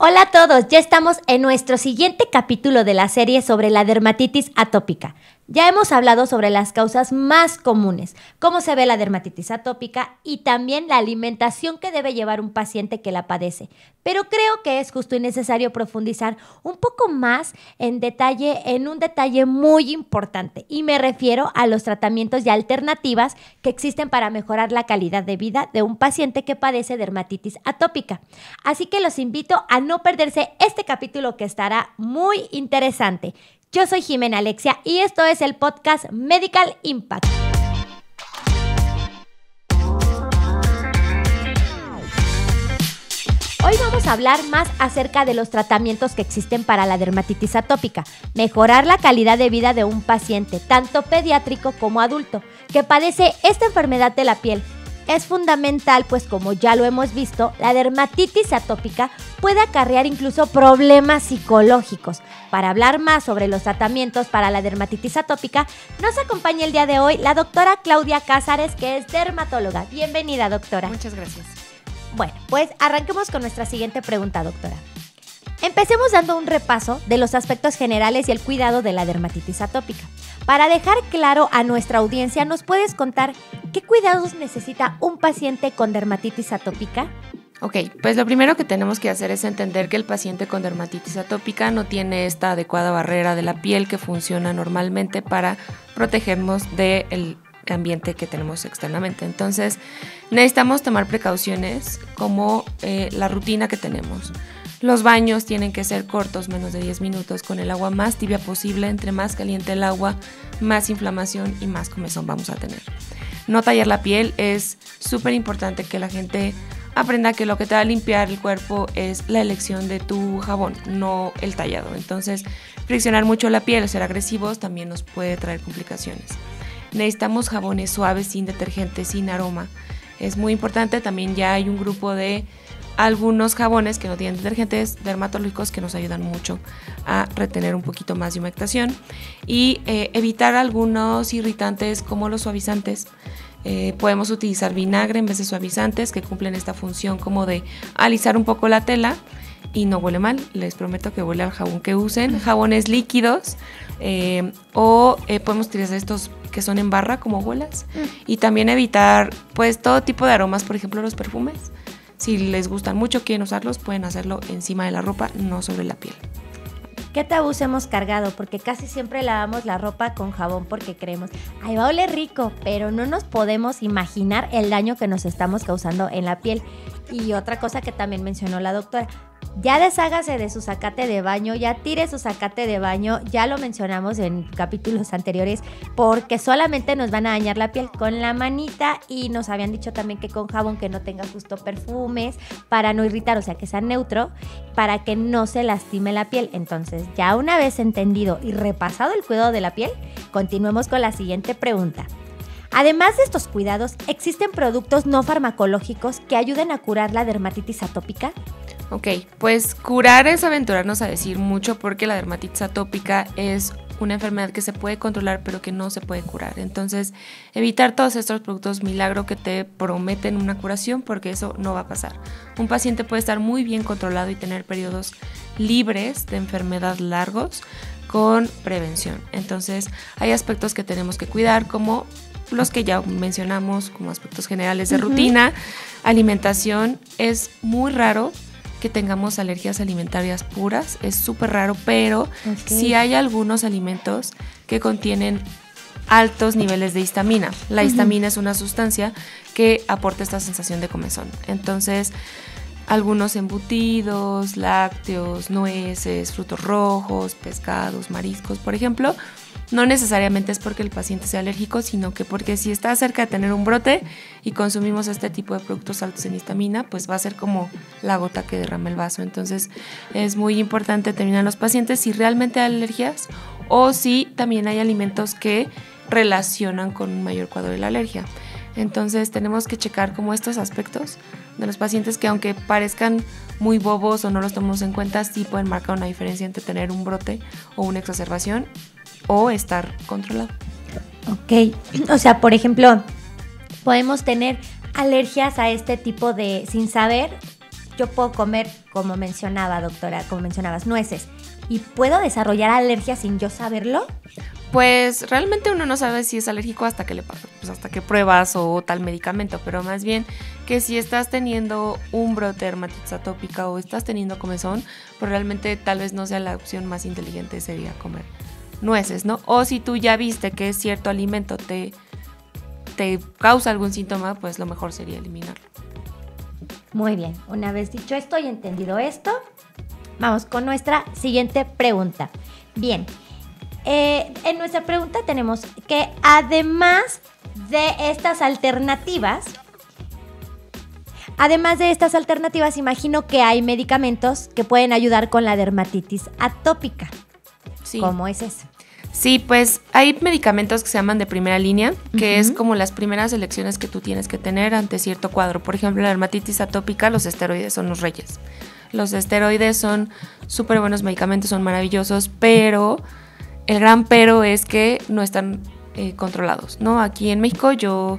Hola a todos, ya estamos en nuestro siguiente capítulo de la serie sobre la dermatitis atópica. Ya hemos hablado sobre las causas más comunes, cómo se ve la dermatitis atópica y también la alimentación que debe llevar un paciente que la padece. Pero creo que es justo y necesario profundizar un poco más en un detalle muy importante, y me refiero a los tratamientos y alternativas que existen para mejorar la calidad de vida de un paciente que padece dermatitis atópica. Así que los invito a no perderse este capítulo que estará muy interesante. Yo soy Jimena Alexia y esto es el podcast Medical Impact. Hoy vamos a hablar más acerca de los tratamientos que existen para la dermatitis atópica, mejorar la calidad de vida de un paciente, tanto pediátrico como adulto, que padece esta enfermedad de la piel. Es fundamental, pues como ya lo hemos visto, la dermatitis atópica puede acarrear incluso problemas psicológicos. Para hablar más sobre los tratamientos para la dermatitis atópica, nos acompaña el día de hoy la doctora Claudia Cázares, que es dermatóloga. Bienvenida, doctora. Muchas gracias. Bueno, pues arranquemos con nuestra siguiente pregunta, doctora. Empecemos dando un repaso de los aspectos generales y el cuidado de la dermatitis atópica. Para dejar claro a nuestra audiencia, ¿nos puedes contar qué cuidados necesita un paciente con dermatitis atópica? Ok, pues lo primero que tenemos que hacer es entender que el paciente con dermatitis atópica no tiene esta adecuada barrera de la piel que funciona normalmente para protegernos del ambiente que tenemos externamente. Entonces, necesitamos tomar precauciones como la rutina que tenemos. Los baños tienen que ser cortos, menos de 10 minutos, con el agua más tibia posible. Entre más caliente el agua, más inflamación y más comezón vamos a tener. No tallar la piel. Es súper importante que la gente aprenda que lo que te va a limpiar el cuerpo es la elección de tu jabón, no el tallado. Entonces, friccionar mucho la piel o ser agresivos también nos puede traer complicaciones. Necesitamos jabones suaves, sin detergente, sin aroma. Es muy importante. También ya hay un grupo de algunos jabones que no tienen detergentes dermatológicos que nos ayudan mucho a retener un poquito más de humectación y evitar algunos irritantes como los suavizantes. Podemos utilizar vinagre en vez de suavizantes, que cumplen esta función como de alisar un poco la tela y no huele mal. Les prometo que huele al jabón que usen. Jabones líquidos o podemos utilizar estos que son en barra como bolas y también evitar pues todo tipo de aromas, por ejemplo los perfumes. Si les gustan mucho, quieren usarlos, pueden hacerlo encima de la ropa, no sobre la piel. ¿Qué tabús hemos cargado? Porque casi siempre lavamos la ropa con jabón porque creemos, ay, va a oler rico, pero no nos podemos imaginar el daño que nos estamos causando en la piel. Y otra cosa que también mencionó la doctora, ya deshágase de su zacate de baño, ya tire su zacate de baño, ya lo mencionamos en capítulos anteriores, porque solamente nos van a dañar la piel con la manita y nos habían dicho también que con jabón que no tenga justo perfumes para no irritar, o sea que sea neutro, para que no se lastime la piel. Entonces, ya una vez entendido y repasado el cuidado de la piel, continuemos con la siguiente pregunta. Además de estos cuidados, ¿existen productos no farmacológicos que ayuden a curar la dermatitis atópica? Ok, pues curar es aventurarnos a decir mucho porque la dermatitis atópica es una enfermedad que se puede controlar pero que no se puede curar. Entonces, evitar todos estos productos milagro que te prometen una curación porque eso no va a pasar. Un paciente puede estar muy bien controlado y tener periodos libres de enfermedad largos con prevención. Entonces, hay aspectos que tenemos que cuidar como los que ya mencionamos como aspectos generales de rutina. Alimentación, es muy raro que tengamos alergias alimentarias puras, es súper raro, pero sí hay algunos alimentos que contienen altos niveles de histamina. La histamina es una sustancia que aporta esta sensación de comezón. Entonces, algunos embutidos, lácteos, nueces, frutos rojos, pescados, mariscos, por ejemplo, no necesariamente es porque el paciente sea alérgico, sino que porque si está cerca de tener un brote y consumimos este tipo de productos altos en histamina, pues va a ser como la gota que derrama el vaso. Entonces es muy importante determinar a los pacientes si realmente hay alergias o si también hay alimentos que relacionan con un mayor cuadro de la alergia. Entonces tenemos que checar como estos aspectos de los pacientes que aunque parezcan muy bobos o no los tomamos en cuenta, sí pueden marcar una diferencia entre tener un brote o una exacerbación o estar controlado. Ok, o sea, por ejemplo, podemos tener alergias a este tipo de, sin saber, yo puedo comer, como mencionaba, doctora, como mencionabas, nueces, y puedo desarrollar alergia sin yo saberlo. Pues realmente uno no sabe si es alérgico hasta que hasta que pruebas o tal medicamento, pero más bien que si estás teniendo un brote de dermatitis atópica o estás teniendo comezón, pues realmente tal vez no sea la opción más inteligente sería comer nueces, ¿no? O si tú ya viste que cierto alimento te causa algún síntoma, pues lo mejor sería eliminarlo. Muy bien, una vez dicho esto y entendido esto, vamos con nuestra siguiente pregunta. Bien, en nuestra pregunta tenemos que además de estas alternativas, imagino que hay medicamentos que pueden ayudar con la dermatitis atópica. Sí. ¿Cómo es eso? Sí, pues hay medicamentos que se llaman de primera línea, que es como las primeras elecciones que tú tienes que tener ante cierto cuadro. Por ejemplo, la dermatitis atópica, los esteroides son los reyes. Los esteroides son súper buenos medicamentos, son maravillosos, pero el gran pero es que no están controlados, ¿no? Aquí en México yo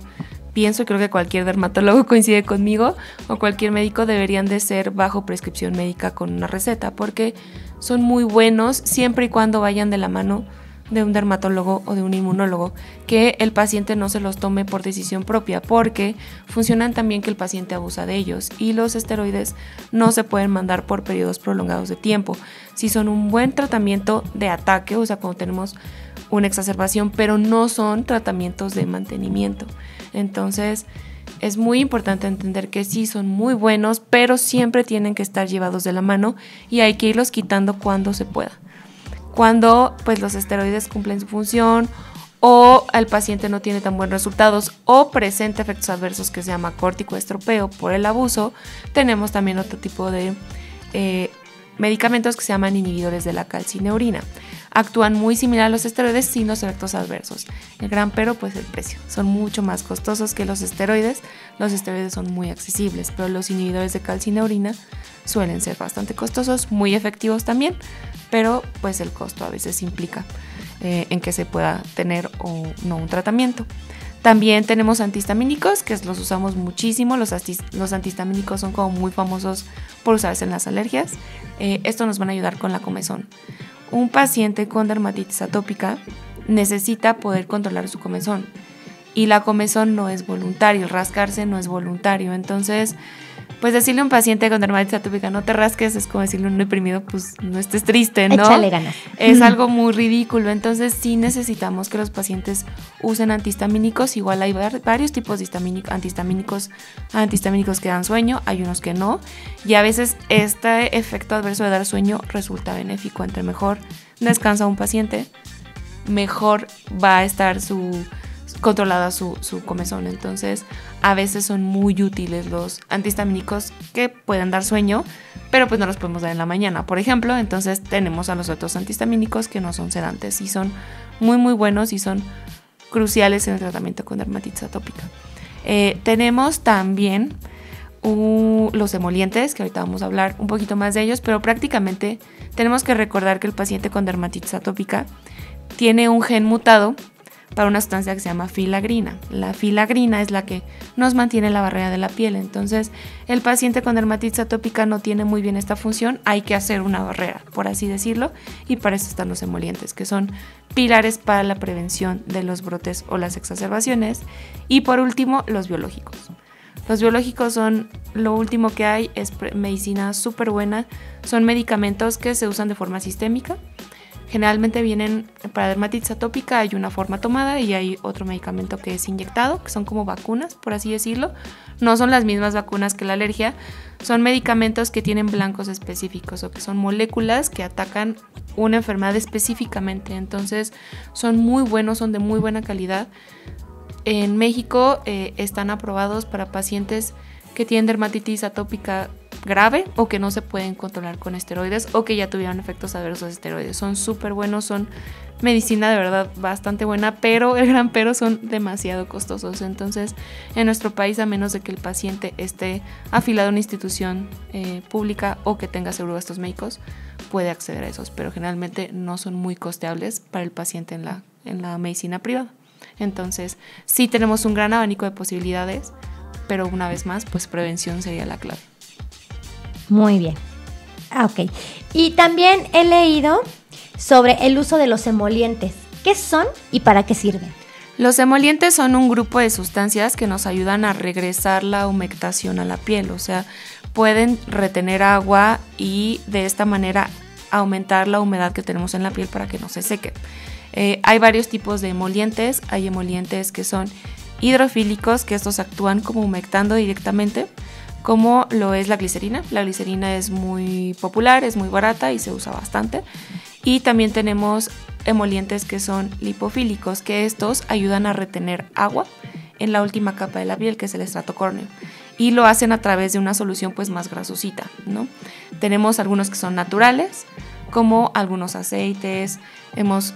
pienso, creo que cualquier dermatólogo coincide conmigo, o cualquier médico deberían de ser bajo prescripción médica con una receta, porque son muy buenos siempre y cuando vayan de la mano de un dermatólogo o de un inmunólogo, que el paciente no se los tome por decisión propia, porque funcionan también que el paciente abusa de ellos, y los esteroides no se pueden mandar por periodos prolongados de tiempo. Si son un buen tratamiento de ataque, o sea, cuando tenemos una exacerbación, pero no son tratamientos de mantenimiento. Entonces es muy importante entender que sí son muy buenos, pero siempre tienen que estar llevados de la mano y hay que irlos quitando cuando se pueda. Cuando pues los esteroides cumplen su función o el paciente no tiene tan buenos resultados o presenta efectos adversos que se llama corticoestropeo por el abuso, tenemos también otro tipo de medicamentos que se llaman inhibidores de la calcineurina. Actúan muy similar a los esteroides sin los efectos adversos. El gran pero pues el precio. Son mucho más costosos que los esteroides. Los esteroides son muy accesibles, pero los inhibidores de calcineurina suelen ser bastante costosos, muy efectivos también, pero pues el costo a veces implica en que se pueda tener o no un tratamiento. También tenemos antihistamínicos, que los usamos muchísimo. Los antihistamínicos son como muy famosos por usarse en las alergias. Esto nos van a ayudar con la comezón. Un paciente con dermatitis atópica necesita poder controlar su comezón. Y la comezón no es voluntario, rascarse no es voluntario. Entonces, pues decirle a un paciente con dermatitis atópica no te rasques es como decirle a un deprimido, pues no estés triste, ¿no? Échale ganas. Es algo muy ridículo. Entonces sí necesitamos que los pacientes usen antihistamínicos. Igual hay varios tipos de antihistamínicos que dan sueño, hay unos que no. Y a veces este efecto adverso de dar sueño resulta benéfico. Entre mejor descansa un paciente, mejor va a estar controlada su comezón. Entonces a veces son muy útiles los antihistamínicos que pueden dar sueño, pero pues no los podemos dar en la mañana, por ejemplo. Entonces tenemos a los otros antihistamínicos que no son sedantes y son muy muy buenos y son cruciales en el tratamiento con dermatitis atópica. Tenemos también los emolientes, que ahorita vamos a hablar un poquito más de ellos, pero prácticamente tenemos que recordar que el paciente con dermatitis atópica tiene un gen mutado para una sustancia que se llama filagrina. La filagrina es la que nos mantiene la barrera de la piel. Entonces, el paciente con dermatitis atópica no tiene muy bien esta función. Hay que hacer una barrera, por así decirlo, y para eso están los emolientes, que son pilares para la prevención de los brotes o las exacerbaciones. Y por último, los biológicos. Los biológicos son lo último que hay, es medicina súper buena. Son medicamentos que se usan de forma sistémica. Generalmente vienen para dermatitis atópica, hay una forma tomada y hay otro medicamento que es inyectado, que son como vacunas, por así decirlo. No son las mismas vacunas que la alergia, son medicamentos que tienen blancos específicos o que son moléculas que atacan una enfermedad específicamente. Entonces son muy buenos, son de muy buena calidad. En México están aprobados para pacientes que tienen dermatitis atópica grave o que no se pueden controlar con esteroides o que ya tuvieron efectos adversos de esteroides. Son súper buenos, son medicina de verdad bastante buena, pero el gran pero son demasiado costosos. Entonces, en nuestro país, a menos de que el paciente esté afiliado a una institución pública o que tenga seguro de estos médicos, puede acceder a esos, pero generalmente no son muy costeables para el paciente en la medicina privada. Entonces, sí tenemos un gran abanico de posibilidades, pero una vez más, pues prevención sería la clave. Muy bien. Ok. Y también he leído sobre el uso de los emolientes. ¿Qué son y para qué sirven? Los emolientes son un grupo de sustancias que nos ayudan a regresar la humectación a la piel, o sea, pueden retener agua y de esta manera aumentar la humedad que tenemos en la piel para que no se seque. Hay varios tipos de emolientes, hay emolientes que son hidrofílicos, que estos actúan como humectando directamente, como lo es la glicerina. La glicerina es muy popular, es muy barata y se usa bastante. Y también tenemos emolientes que son lipofílicos, que estos ayudan a retener agua en la última capa de la piel, que es el estrato córneo, y lo hacen a través de una solución pues más grasosita, ¿no? Tenemos algunos que son naturales, como algunos aceites. Hemos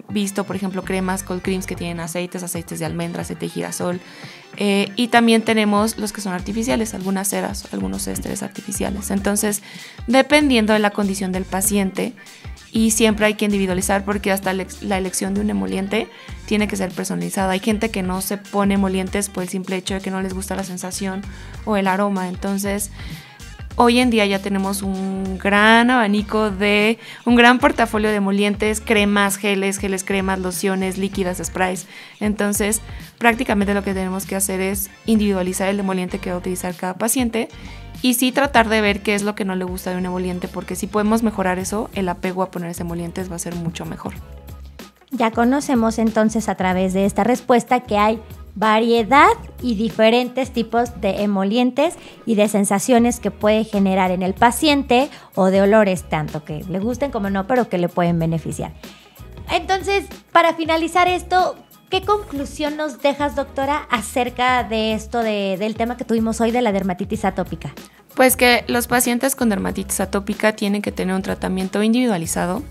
visto, por ejemplo, cremas, cold creams que tienen aceites de almendra, aceite de girasol, y también tenemos los que son artificiales, algunas ceras, algunos ésteres artificiales. Entonces, dependiendo de la condición del paciente, y siempre hay que individualizar, porque hasta la elección de un emoliente tiene que ser personalizada. Hay gente que no se pone emolientes por el simple hecho de que no les gusta la sensación o el aroma. Entonces, hoy en día ya tenemos un gran abanico un gran portafolio de emolientes, cremas, geles, cremas, lociones, líquidas, sprays. Entonces, prácticamente lo que tenemos que hacer es individualizar el emoliente que va a utilizar cada paciente y sí tratar de ver qué es lo que no le gusta de un emoliente, porque si podemos mejorar eso, el apego a ponerse emolientes va a ser mucho mejor. Ya conocemos entonces a través de esta respuesta que hay variedad y diferentes tipos de emolientes y de sensaciones que puede generar en el paciente, o de olores, tanto que le gusten como no, pero que le pueden beneficiar. Entonces, para finalizar esto, ¿qué conclusión nos dejas, doctora, acerca de esto del tema que tuvimos hoy de la dermatitis atópica? Pues que los pacientes con dermatitis atópica tienen que tener un tratamiento individualizado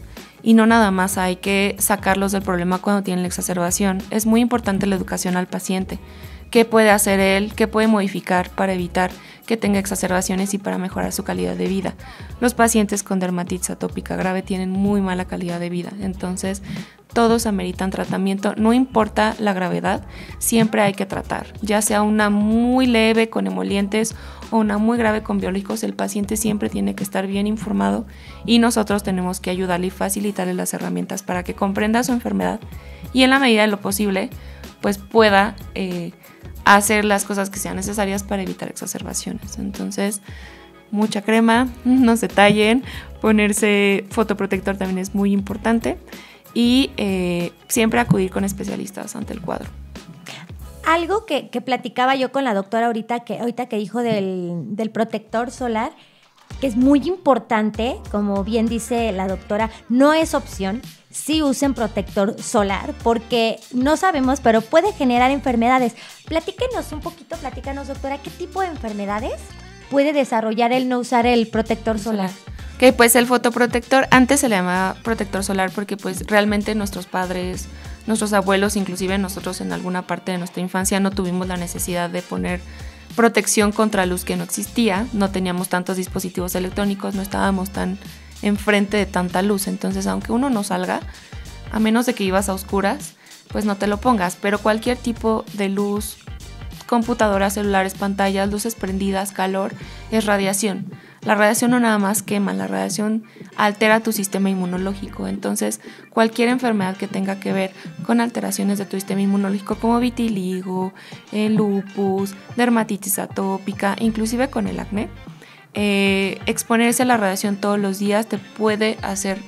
y no nada más hay que sacarlos del problema cuando tienen la exacerbación. Es muy importante la educación al paciente. ¿Qué puede hacer él? ¿Qué puede modificar para evitar que tenga exacerbaciones y para mejorar su calidad de vida? Los pacientes con dermatitis atópica grave tienen muy mala calidad de vida, entonces todos ameritan tratamiento, no importa la gravedad, siempre hay que tratar, ya sea una muy leve con emolientes o una muy grave con biológicos. El paciente siempre tiene que estar bien informado y nosotros tenemos que ayudarle y facilitarle las herramientas para que comprenda su enfermedad y en la medida de lo posible pues pueda hacer las cosas que sean necesarias para evitar exacerbaciones. Entonces, mucha crema, no se tallen, ponerse fotoprotector también es muy importante y siempre acudir con especialistas ante el cuadro. Algo que platicaba yo con la doctora ahorita que dijo del protector solar, que es muy importante, como bien dice la doctora, no es opción. Sí usen protector solar porque no sabemos, pero puede generar enfermedades. Platícanos, doctora, ¿qué tipo de enfermedades puede desarrollar el no usar el protector solar? Que pues el fotoprotector, antes se le llamaba protector solar porque pues realmente nuestros padres, nuestros abuelos, inclusive nosotros en alguna parte de nuestra infancia no tuvimos la necesidad de poner protección contra luz que no existía, no teníamos tantos dispositivos electrónicos, no estábamos tan enfrente de tanta luz, entonces aunque uno no salga, a menos de que ibas a oscuras, pues no te lo pongas, pero cualquier tipo de luz, computadoras, celulares, pantallas, luces prendidas, calor, es radiación. La radiación no nada más quema, la radiación altera tu sistema inmunológico, entonces cualquier enfermedad que tenga que ver con alteraciones de tu sistema inmunológico como vitiligo, lupus, dermatitis atópica, inclusive con el acné, exponerse a la radiación todos los días te puede hacer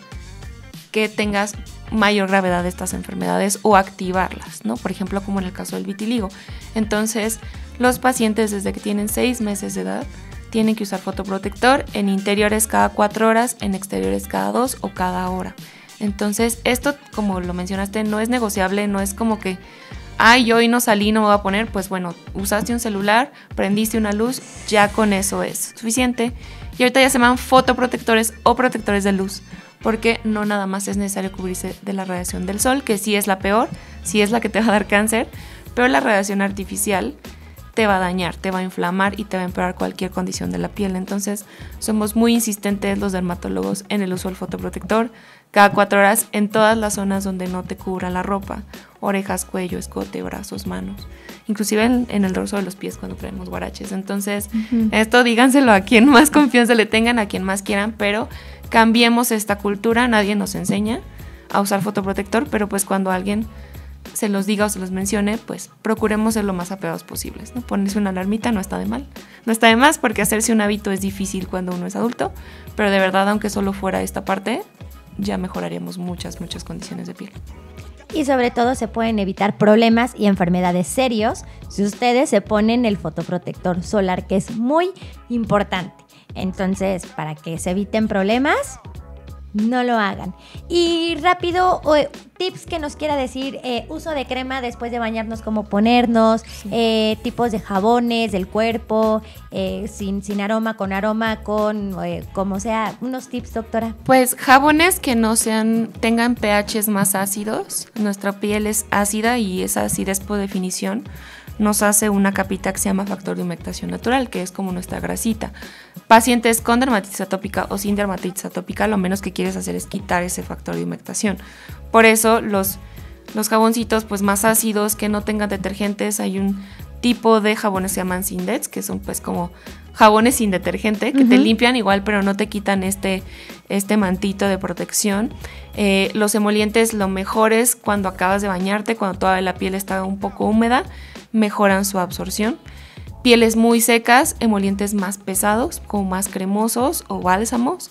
que tengas mayor gravedad de estas enfermedades o activarlas, ¿no? Por ejemplo, como en el caso del vitiligo. Entonces, los pacientes desde que tienen 6 meses de edad tienen que usar fotoprotector en interiores cada 4 horas, en exteriores cada 2 o cada hora. Entonces, esto, como lo mencionaste, no es negociable, no es como que yo hoy no salí, no me voy a poner. Pues bueno, usaste un celular, prendiste una luz, ya con eso es suficiente. Y ahorita ya se llaman fotoprotectores o protectores de luz, porque no nada más es necesario cubrirse de la radiación del sol, que sí es la peor, sí es la que te va a dar cáncer, pero la radiación artificial te va a dañar, te va a inflamar y te va a empeorar cualquier condición de la piel. Entonces, somos muy insistentes los dermatólogos en el uso del fotoprotector cada 4 horas en todas las zonas donde no te cubra la ropa: orejas, cuello, escote, brazos, manos, inclusive en el dorso de los pies cuando traemos guaraches. Entonces, esto díganselo a quien más confianza le tengan, a quien más quieran, pero cambiemos esta cultura. Nadie nos enseña a usar fotoprotector, pero pues cuando alguien se los diga o se los mencione, pues procuremos ser lo más apegados posibles, ¿no? Ponerse una alarmita no está de mal, no está de más, porque hacerse un hábito es difícil cuando uno es adulto, pero de verdad, aunque solo fuera esta parte, ya mejoraríamos muchas condiciones de piel. Y sobre todo se pueden evitar problemas y enfermedades serios si ustedes se ponen el fotoprotector solar, que es muy importante. Entonces, para que se eviten problemas, no lo hagan. Y rápido, tips que nos quiera decir, uso de crema después de bañarnos, cómo ponernos, tipos de jabones del cuerpo, sin aroma, como sea, unos tips, doctora. Pues jabones que no tengan pHs más ácidos. Nuestra piel es ácida y esa acidez por definición nos hace una capita que se llama factor de humectación natural, que es como nuestra grasita. Pacientes con dermatitis atópica o sin dermatitis atópica, lo menos que quieres hacer es quitar ese factor de humectación. Por eso los jaboncitos pues más ácidos, que no tengan detergentes, hay un tipo de jabones que se llaman Sindets, que son pues como jabones sin detergente, que te limpian igual, pero no te quitan este mantito de protección. Los emolientes, lo mejor es cuando acabas de bañarte, cuando toda la piel está un poco húmeda, mejoran su absorción. Pieles muy secas, emolientes más pesados, como más cremosos o bálsamos.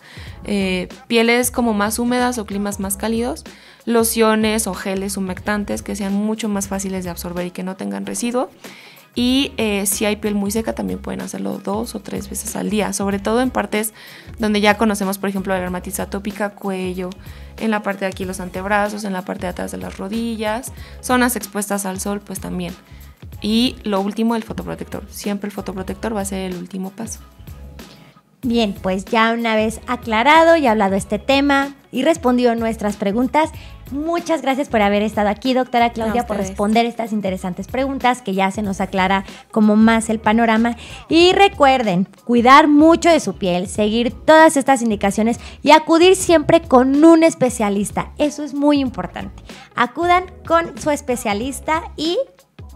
Pieles como más húmedas o climas más cálidos, lociones o geles humectantes que sean mucho más fáciles de absorber y que no tengan residuo. Y si hay piel muy seca, también pueden hacerlo 2 o 3 veces al día, sobre todo en partes donde ya conocemos, por ejemplo, la dermatitis atópica, cuello, en la parte de aquí los antebrazos, en la parte de atrás de las rodillas, zonas expuestas al sol, pues también. Y lo último, el fotoprotector. Siempre el fotoprotector va a ser el último paso. Bien, pues ya una vez aclarado y hablado este tema y respondido nuestras preguntas, muchas gracias por haber estado aquí, doctora Claudia, por responder estas interesantes preguntas, que ya se nos aclara como más el panorama. Y recuerden, cuidar mucho de su piel, seguir todas estas indicaciones y acudir siempre con un especialista. Eso es muy importante. Acudan con su especialista y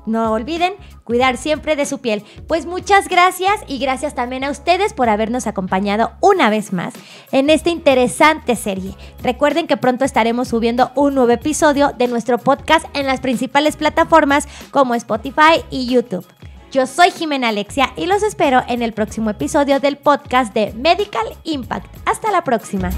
no olviden cuidar siempre de su piel. Pues muchas gracias, y gracias también a ustedes por habernos acompañado una vez más en esta interesante serie. Recuerden que pronto estaremos subiendo un nuevo episodio de nuestro podcast en las principales plataformas como Spotify y YouTube. Yo soy Jimena Alexia y los espero en el próximo episodio del podcast de Medical Impact. Hasta la próxima.